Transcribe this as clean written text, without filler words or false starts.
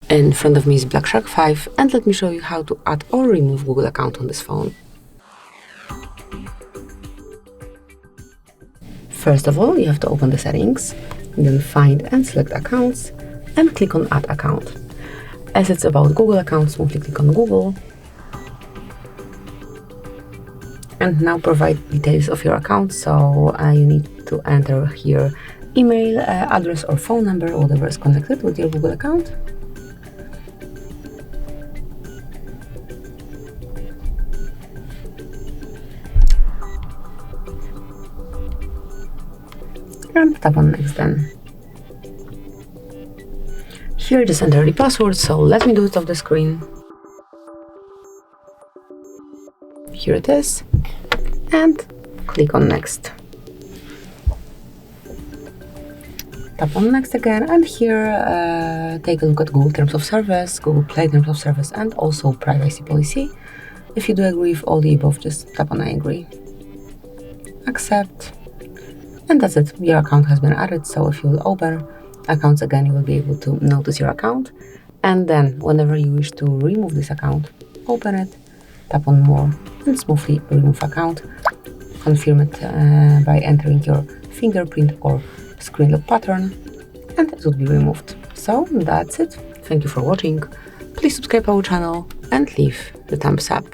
In front of me is Black Shark 5, and let me show you how to add or remove Google account on this phone. First of all, you have to open the settings, then find and select accounts, and click on Add Account. As it's about Google accounts, simply click on Google. And now provide details of your account, so you need to enter here email, address or phone number, whatever is connected with your Google account. And tap on Next then. Here just enter the password, so let me do it off the screen. Here it is, and click on Next. Tap on Next again, and here take a look at Google Terms of Service, Google Play Terms of Service, and also Privacy Policy. If you do agree with all the above, just tap on I agree. Accept. And that's it, your account has been added, so if you will open accounts again, you will be able to notice your account. And then, whenever you wish to remove this account, open it, tap on More, and smoothly remove account. Confirm it by entering your fingerprint or screen lock pattern, and it will be removed. So, that's it. Thank you for watching. Please subscribe our channel and leave the thumbs up.